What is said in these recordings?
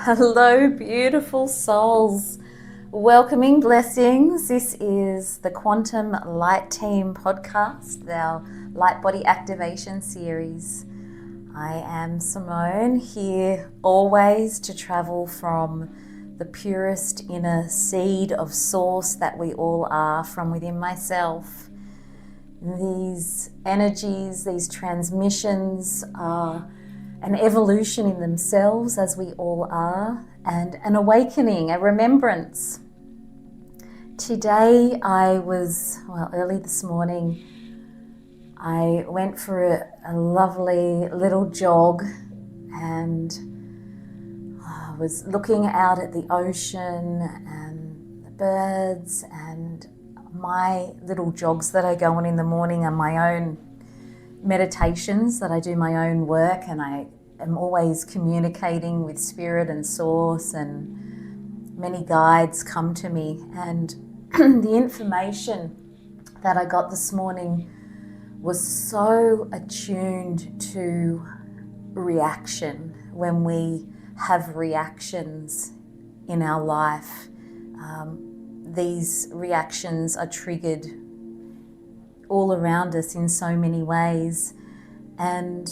Hello, beautiful souls. Welcoming blessings. This is the Quantum Light Team podcast, our Light Body Activation series. I am Simone, here always to travel from the purest inner seed of source that we all are from within myself. These energies, these transmissions are an evolution in themselves, as we all are, and an awakening, a remembrance. Today early this morning, I went for a lovely little jog and I was looking out at the ocean and the birds, and my little jogs that I go on in the morning are my own meditations, that I do my own work, and I am always communicating with spirit and source, and many guides come to me. And the information that I got this morning was so attuned to reaction. When we have reactions in our life, these reactions are triggered all around us in so many ways. And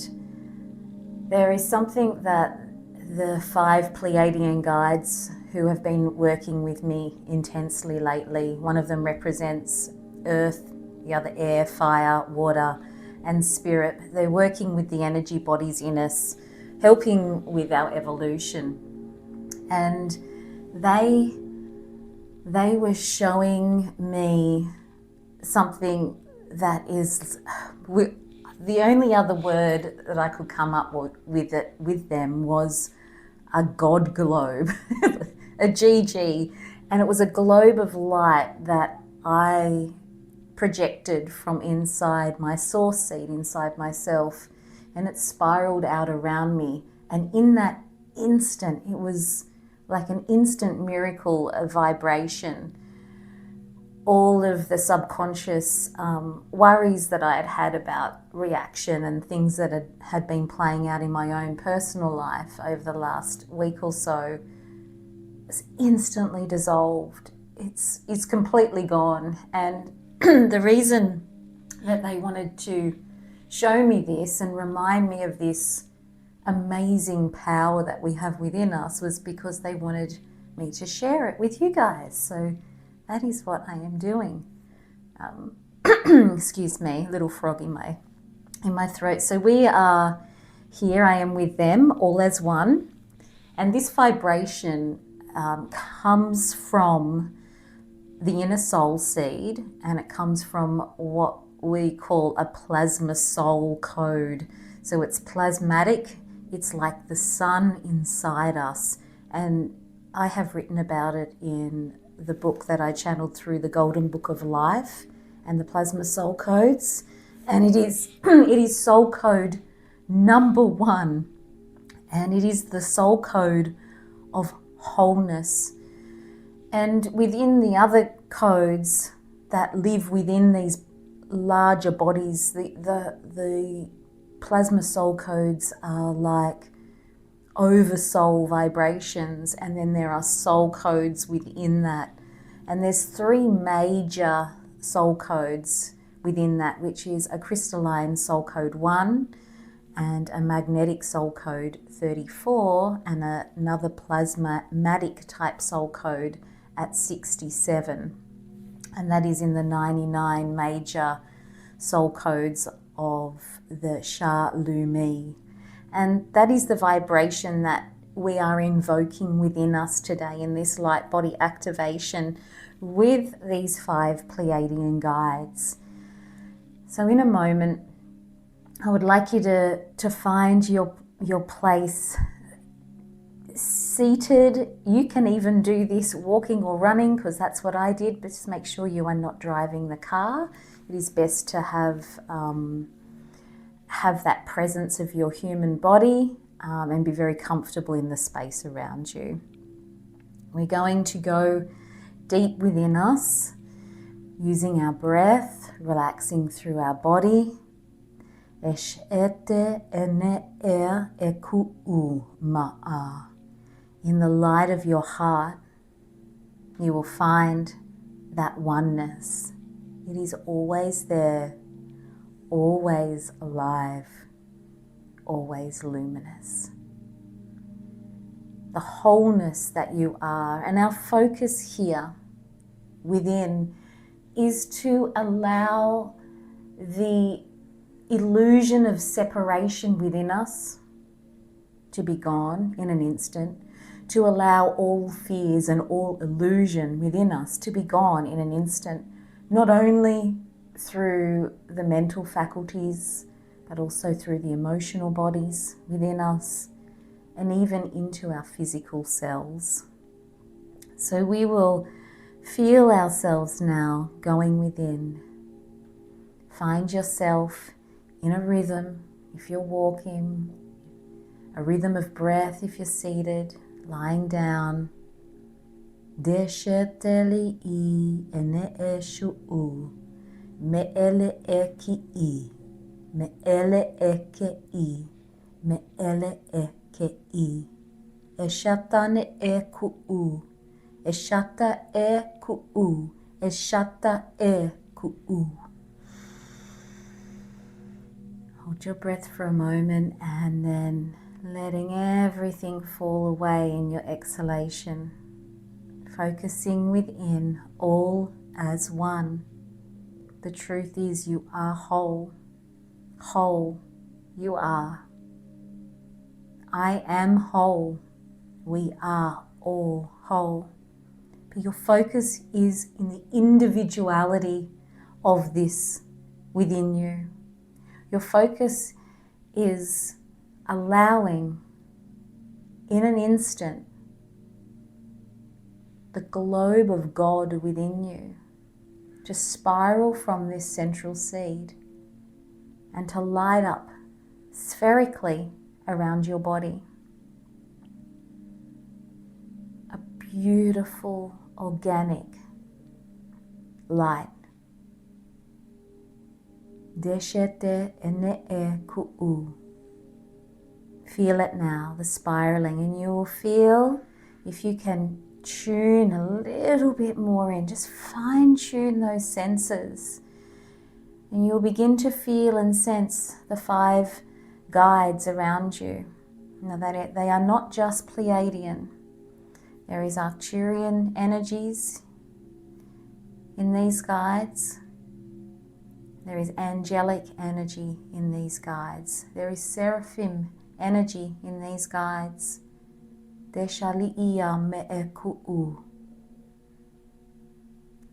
there is something that the 5 Pleiadian guides who have been working with me intensely lately, one of them represents earth, the other air, fire, water, and spirit. They're working with the energy bodies in us, helping with our evolution. And they were showing me something that is, the only other word that I could come up with them was a God globe, a GG, and it was a globe of light that I projected from inside my source seed, inside myself, and it spiraled out around me. And in that instant, it was like an instant miracle of vibration. All of the subconscious worries that I had about reaction and things that had been playing out in my own personal life over the last week or so was instantly dissolved. It's completely gone. And the reason that they wanted to show me this and remind me of this amazing power that we have within us was because they wanted me to share it with you guys. So that is what I am doing. Excuse me, little frog in my throat. So we are here. I am with them, all as one. And this vibration comes from the inner soul seed, and it comes from what we call a plasma soul code. So it's plasmatic. It's like the sun inside us. And I have written about it in the book that I channeled through, the Golden Book of Life and the Plasma Soul Codes. And it is soul code number 1. And it is the soul code of wholeness. And within the other codes that live within these larger bodies, the plasma soul codes are like oversoul vibrations, and then there are soul codes within that. And there's 3 major soul codes within that, which is a crystalline soul code 1, and a magnetic soul code 34, and another plasmatic type soul code at 67. And that is in the 99 major soul codes of the Sha Lumi. And that is the vibration that we are invoking within us today in this light body activation with these 5 Pleiadian guides. So in a moment, I would like you to find your place seated. You can even do this walking or running, because that's what I did, but just make sure you are not driving the car. It is best to have that presence of your human body and be very comfortable in the space around you. We're going to go deep within us, using our breath, relaxing through our body. Eshete ene e ku ma'a. in the light of your heart, you will find that oneness. It is always there, always alive, always luminous. The wholeness that you are. And our focus here within is to allow the illusion of separation within us to be gone in an instant, to allow all fears and all illusion within us to be gone in an instant, not only through the mental faculties, but also through the emotional bodies within us, and even into our physical cells. So we will feel ourselves now going within. Find yourself in a rhythm if you're walking, a rhythm of breath if you're seated, lying down. Desheteli I ene eshu u, me ele eki I, me ele eke I, me ele eke I. Eshatane e ku u, eshata e ku u, eshata e ku u. Hold your breath for a moment and then letting everything fall away in your exhalation. Focusing within, all as one. The truth is you are whole. Whole you are. I am whole. We are all whole. But your focus is in the individuality of this within you. Your focus is allowing in an instant the globe of God within you to spiral from this central seed and to light up spherically around your body. A beautiful, organic light. Deshete ene e ku'u. Feel it now, the spiraling, and you will feel, if you can tune a little bit more in, just fine tune those senses, and you'll begin to feel and sense the 5 guides around you. Now that they are not just Pleiadian. There is Arcturian energies in these guides. There is angelic energy in these guides. There is seraphim energy in these guides. Deshali'ia me'eku'u.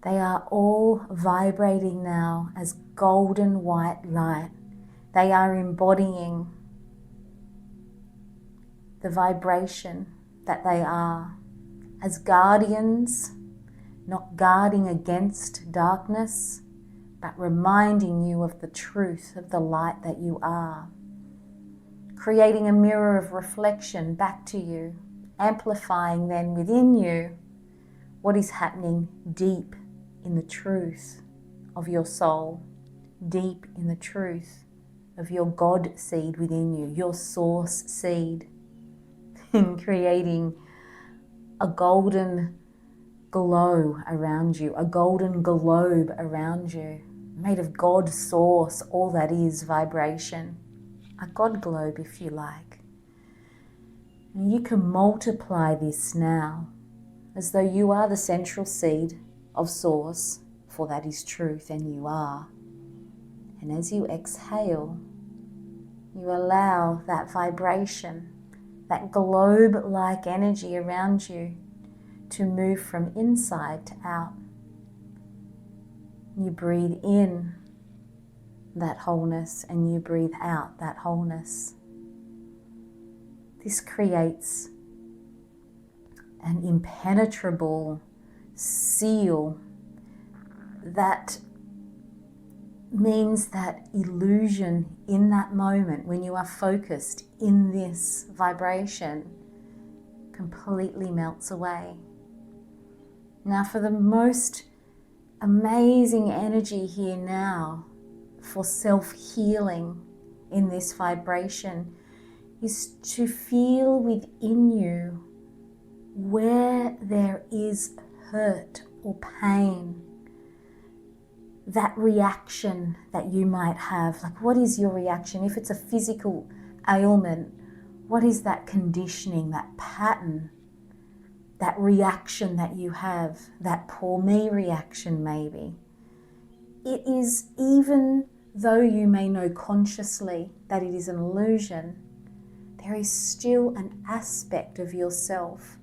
They are all vibrating now as golden white light. They are embodying the vibration that they are as guardians, not guarding against darkness, but reminding you of the truth of the light that you are. Creating a mirror of reflection back to you, amplifying then within you what is happening deep in the truth of your soul, deep in the truth of your God seed within you, your source seed, in creating a golden glow around you, a golden globe around you, made of God source, all that is vibration, a God globe if you like. And you can multiply this now as though you are the central seed of source, for that is truth and you are. And as you exhale, you allow that vibration, that globe-like energy around you to move from inside to out. You breathe in that wholeness and you breathe out that wholeness. This creates an impenetrable seal that means that illusion in that moment, when you are focused in this vibration, completely melts away. Now, for the most amazing energy here now for self-healing in this vibration is to feel within you where there is hurt or pain, that reaction that you might have, like what is your reaction? If it's a physical ailment, what is that conditioning, that pattern, that reaction that you have, that poor me reaction maybe? It is, even though you may know consciously that it is an illusion, there is still an aspect of yourself,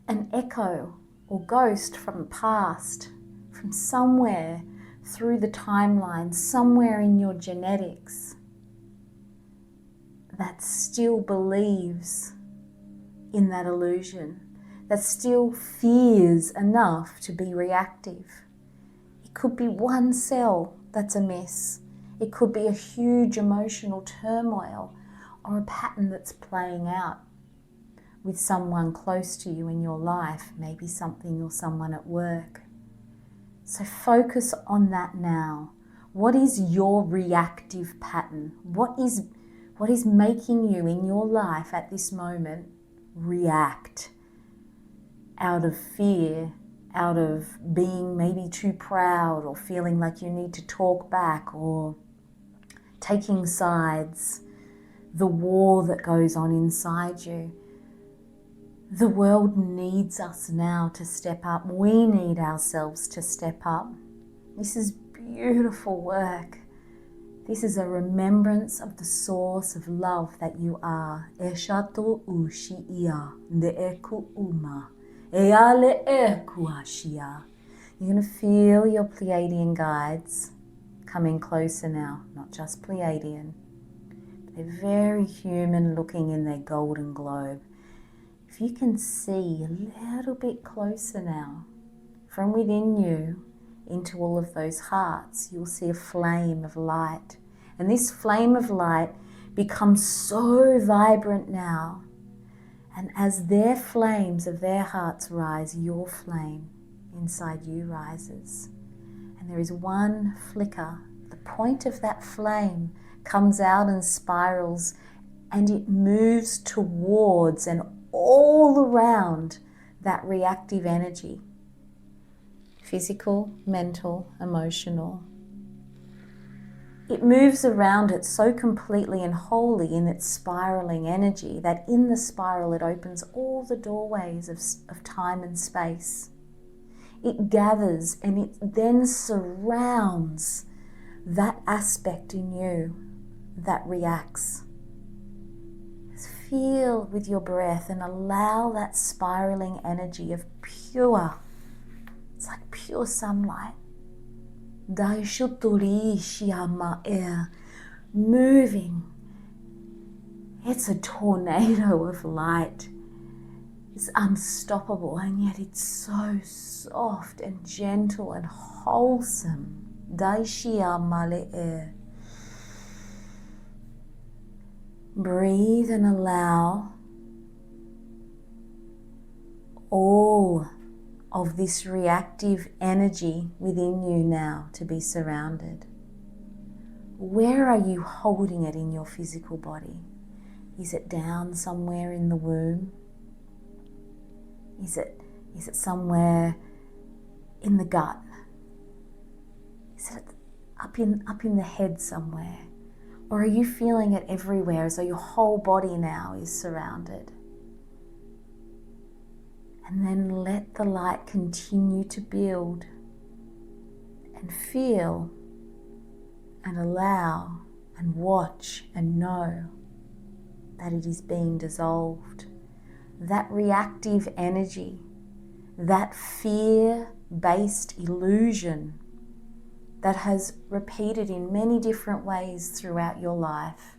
an echo or ghost from the past, from somewhere through the timeline, somewhere in your genetics, that still believes in that illusion, that still fears enough to be reactive. It could be one cell that's amiss. It could be a huge emotional turmoil or a pattern that's playing out with someone close to you in your life, maybe something or someone at work. So focus on that now. What is your reactive pattern? What is making you in your life at this moment react out of fear, out of being maybe too proud or feeling like you need to talk back or taking sides, the war that goes on inside you? The world needs us now to step up. We need ourselves to step up. This is beautiful work. This is a remembrance of the source of love that you are. Eshato ushia neeku uma. Eale ekuashia. You're going to feel your Pleiadian guides coming closer now, not just Pleiadian. They're very human looking in their golden globe. If you can see a little bit closer now, from within you into all of those hearts, you'll see a flame of light. And this flame of light becomes so vibrant now. And as their flames of their hearts rise, your flame inside you rises. And there is one flicker. The point of that flame comes out and spirals, and it moves towards and all around that reactive energy. Physical, mental, emotional. It moves around it so completely and wholly in its spiraling energy that in the spiral it opens all the doorways of time and space. It gathers and it then surrounds that aspect in you that reacts. Feel with your breath and allow that spiraling energy of pure, it's like pure sunlight, moving. It's a tornado of light. It's unstoppable, and yet it's so soft and gentle and wholesome. Breathe and allow all of this reactive energy within you now to be surrounded. Where are you holding it in your physical body? Is it down somewhere in the womb? Is it somewhere in the gut? Is it up in the head somewhere? Or are you feeling it everywhere as though your whole body now is surrounded? And then let the light continue to build and feel and allow and watch and know that it is being dissolved. That reactive energy, that fear-based illusion that has repeated in many different ways throughout your life,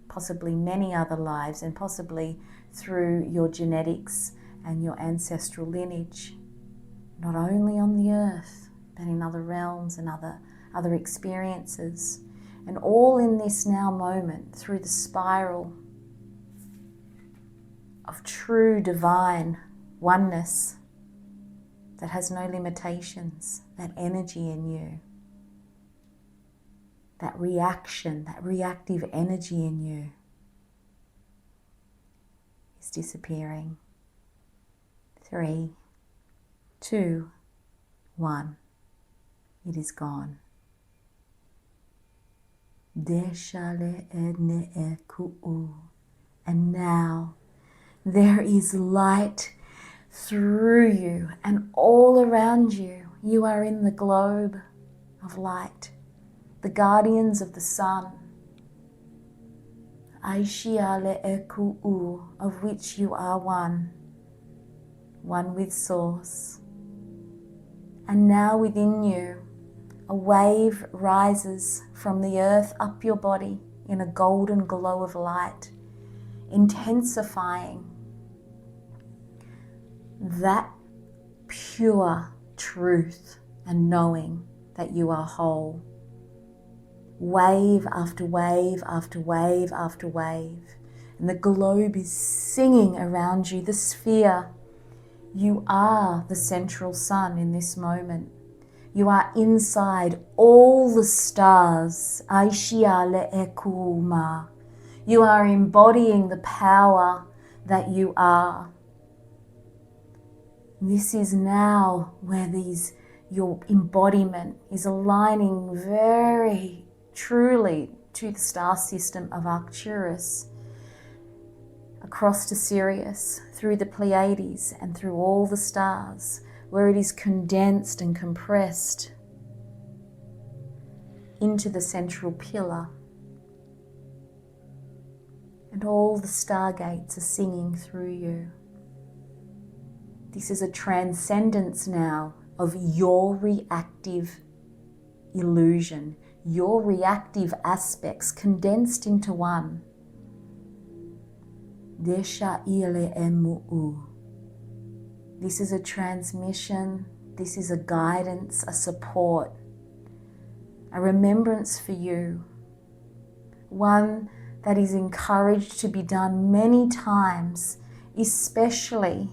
possibly many other lives, and possibly through your genetics and your ancestral lineage, not only on the earth, but in other realms and other experiences, and all in this now moment through the spiral of true divine oneness that has no limitations, that energy in you, that reaction, that reactive energy in you is disappearing. 3, 2, 1. It is gone. And now there is light through you and all around you. You are in the globe of light, the guardians of the sun, of which you are one with Source. And now within you, a wave rises from the earth up your body in a golden glow of light, intensifying that pure truth and knowing that you are whole. Wave after wave after wave after wave. And the globe is singing around you, the sphere. You are the central sun in this moment. You are inside all the stars. You are embodying the power that you are. This is now where your embodiment is aligning very truly to the star system of Arcturus, across to Sirius, through the Pleiades and through all the stars, where it is condensed and compressed into the central pillar. And all the stargates are singing through you. This is a transcendence now of your reactive illusion, your reactive aspects condensed into one. This is a transmission, this is a guidance, a support, a remembrance for you, one that is encouraged to be done many times, especially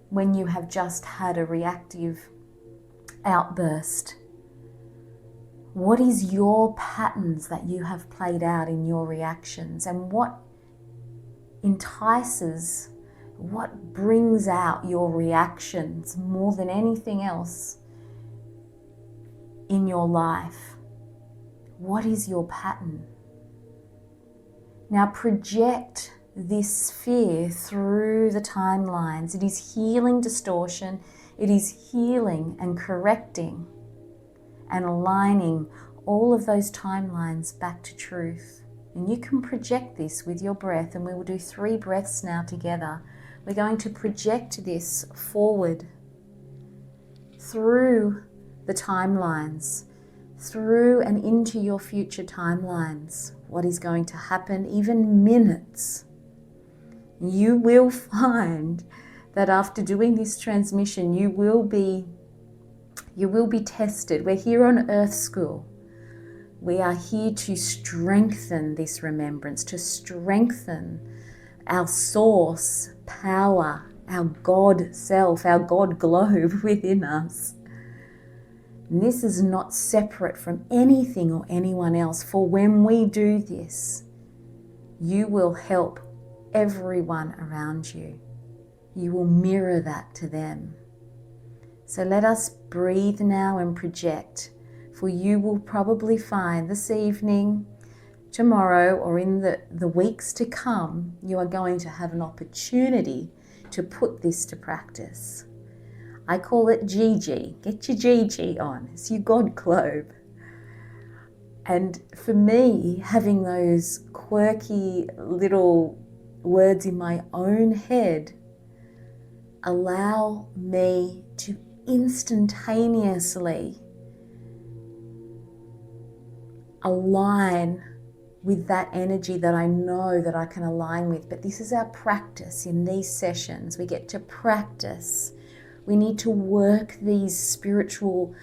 when you have just had a reactive outburst. What is your patterns that you have played out in your reactions, and what entices, what brings out your reactions more than anything else in your life? What is your pattern? Now project this fear through the timelines. It is healing distortion. It is healing and correcting and aligning all of those timelines back to truth. And you can project this with your breath, and we will do 3 breaths now together. We're going to project this forward through the timelines, through and into your future timelines. What is going to happen, even minutes. You will find that after doing this transmission, you will be tested. We're here on Earth School. We are here to strengthen this remembrance, to strengthen our source, power, our God self, our God globe within us. And this is not separate from anything or anyone else, for when we do this, you will help everyone around you. You will mirror that to them. So let us breathe now and project, for you will probably find this evening, tomorrow, or in the weeks to come, you are going to have an opportunity to put this to practice. I call it GG. Get your GG on. It's your God globe. And for me, having those quirky little words in my own head allow me to instantaneously align with that energy that I know that I can align with. But this is our practice in these sessions. We get to practice. We need to work these spiritual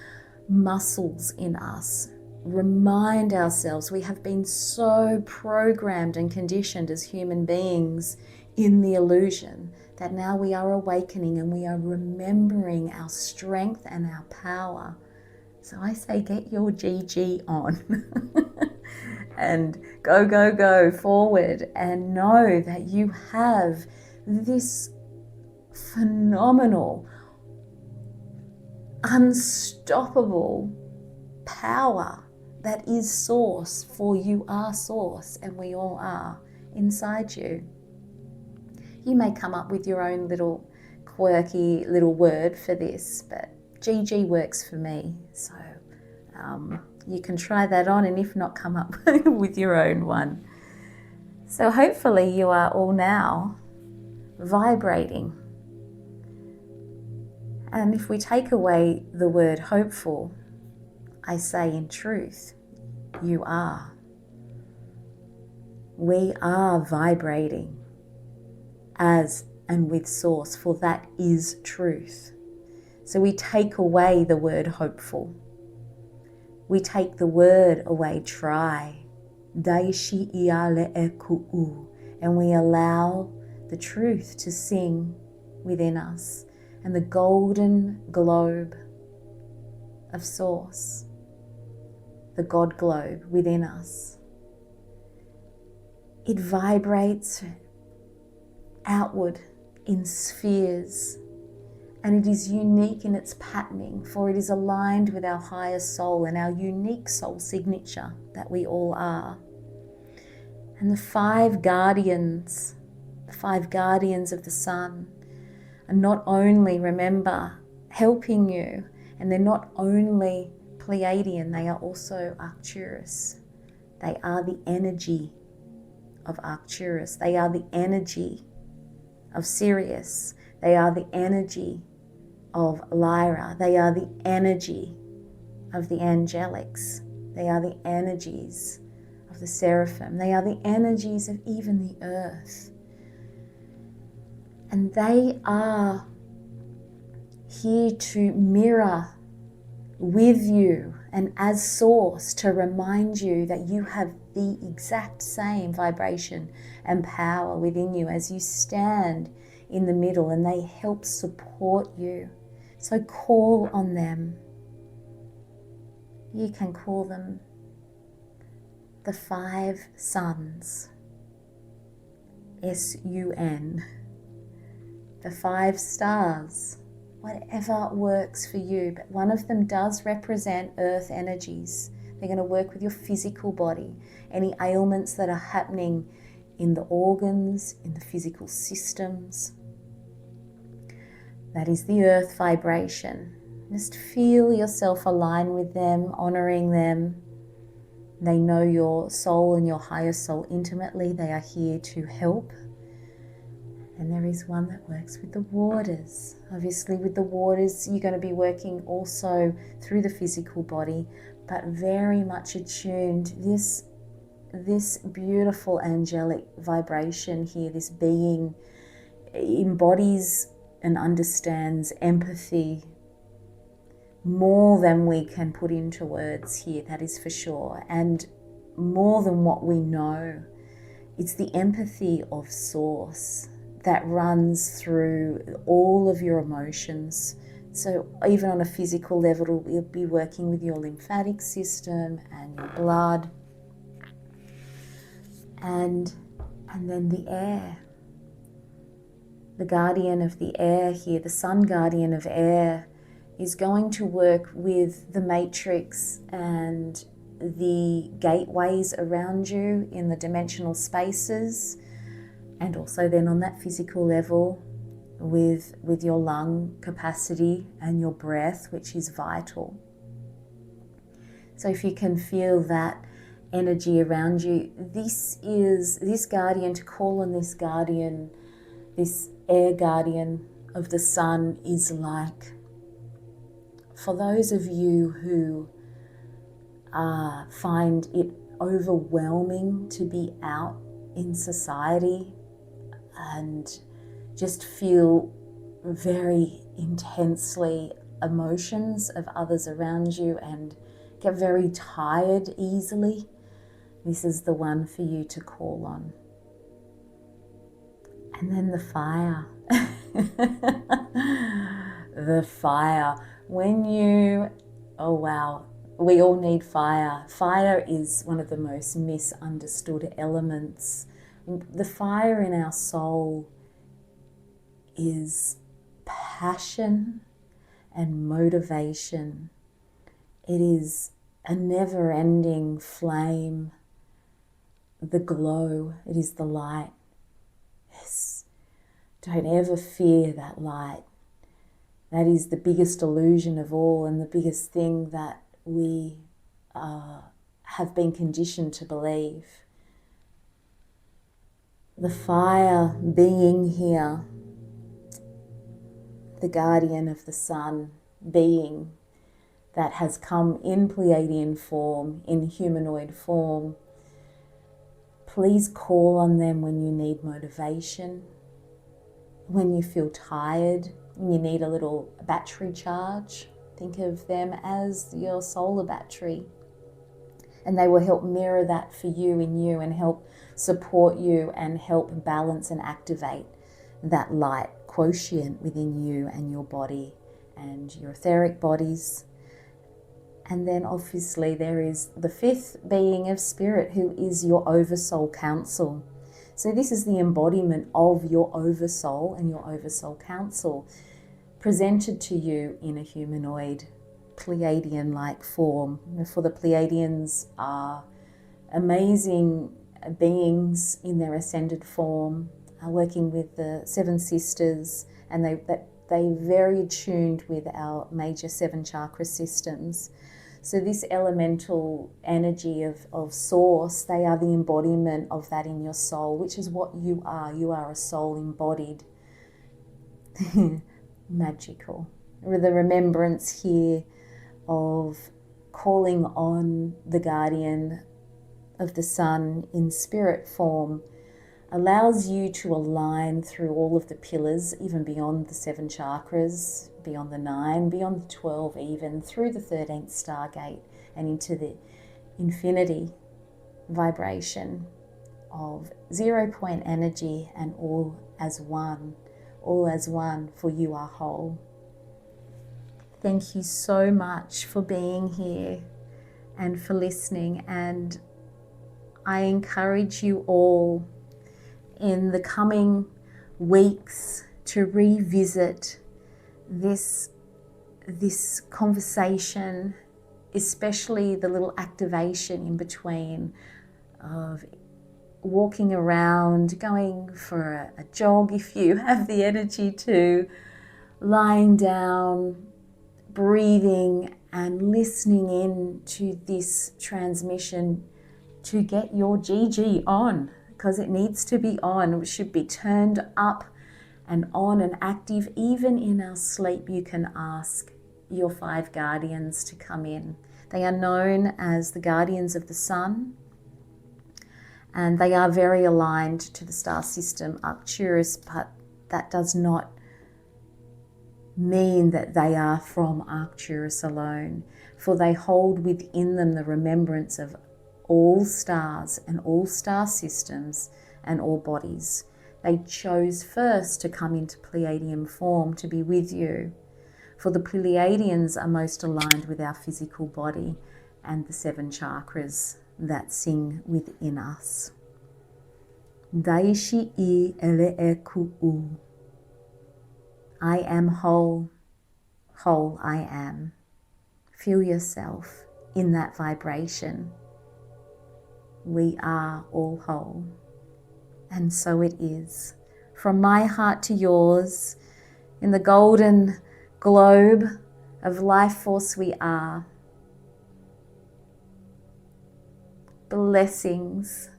muscles in us. Remind ourselves we have been so programmed and conditioned as human beings in the illusion that now we are awakening and we are remembering our strength and our power. So I say, get your GG on and go, go, go forward, and know that you have this phenomenal, unstoppable power that is source, for you are source, and we all are inside you. You may come up with your own little quirky little word for this, but GG works for me. So you can try that on, and if not, come up with your own one. So hopefully you are all now vibrating. And if we take away the word hopeful, I say in truth, you are. We are vibrating as and with source, for that is truth. So we take away the word hopeful. We take the word away, try. Daishi iale eku'u. And we allow the truth to sing within us, and the golden globe of source, the God globe within us, it vibrates outward in spheres, and it is unique in its patterning, for it is aligned with our higher soul and our unique soul signature that we all are. And the five guardians of the sun are not only, remember, helping you, and they're not only Pleiadian, they are also Arcturus. They are the energy of Arcturus. They are the energy of Sirius. They are the energy of Lyra. They are the energy of the angelics. They are the energies of the seraphim. They are the energies of even the earth. And they are here to mirror with you and as source, to remind you that you have the exact same vibration and power within you as you stand in the middle, and they help support you. So call on them. You can call them the five suns, S-U-N, the five stars, whatever works for you. But one of them does represent earth energies. They're going to work with your physical body, any ailments that are happening in the organs, in the physical systems. That is the earth vibration. Just feel yourself align with them, honoring them. They know your soul and your higher soul intimately. They are here to help. And there is one that works with the waters. Obviously with the waters, you're going to be working also through the physical body, but very much attuned. This beautiful angelic vibration here, this being embodies and understands empathy more than we can put into words here, that is for sure, and more than what we know. It's the empathy of source that runs through all of your emotions. So even on a physical level, we'll be working with your lymphatic system and your blood, and then the air. The guardian of the air here, the sun guardian of air, is going to work with the matrix and the gateways around you in the dimensional spaces, and also then on that physical level with your lung capacity and your breath, which is vital. So if you can feel that energy around you, this guardian, to call on this guardian, this air guardian of the sun, is like, for those of you who find it overwhelming to be out in society and just feel very intensely emotions of others around you and get very tired easily, this is the one for you to call on. And then the fire. The fire. When you, oh wow, We all need fire. Fire is one of the most misunderstood elements. The fire in our soul is passion and motivation. It is a never-ending flame, the glow, it is the light. Yes, don't ever fear that light. That is the biggest illusion of all, and the biggest thing that we have been conditioned to believe. The fire being here, the guardian of the sun being that has come in Pleiadian form, in humanoid form. Please call on them when you need motivation, when you feel tired, when you need a little battery charge. Think of them as your solar battery, and they will help mirror that for you in you and help support you and help balance and activate that light quotient within you and your body and your etheric bodies. And then obviously there is the fifth being of spirit, who is your oversoul council. So this is the embodiment of your oversoul and your oversoul council, presented to you in a humanoid Pleiadian-like form. For the Pleiadians are amazing beings in their ascended form, working with the seven sisters, and they very attuned with our major seven chakra systems. So this elemental energy of source, they are the embodiment of that in your soul, which is what you are. You are a soul embodied. Magical. The remembrance here of calling on the guardian of the sun in spirit form allows you to align through all of the pillars, even beyond the seven chakras, beyond the 9, beyond the 12 even, through the 13th stargate and into the infinity vibration of 0 point energy and all as one, for you are whole. Thank you so much for being here and for listening, and I encourage you all in the coming weeks to revisit this conversation, especially the little activation in between of walking around, going for a jog if you have the energy to, lying down, breathing and listening in to this transmission to get your GG on, because it needs to be on. It should be turned up and on and active. Even in our sleep, you can ask your 5 guardians to come in. They are known as the guardians of the sun, and they are very aligned to the star system Arcturus, but that does not mean that they are from Arcturus alone, for they hold within them the remembrance of all stars and all star systems and all bodies. They chose first to come into Pleiadian form to be with you, for the Pleiadians are most aligned with our physical body and the 7 chakras that sing within us. Daishi I ele e ku'u. I am whole, whole I am. Feel yourself in that vibration. We are all whole. And so it is. From my heart to yours, in the golden globe of life force we are. Blessings.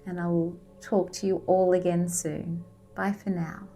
And I will talk to you all again soon. Bye for now.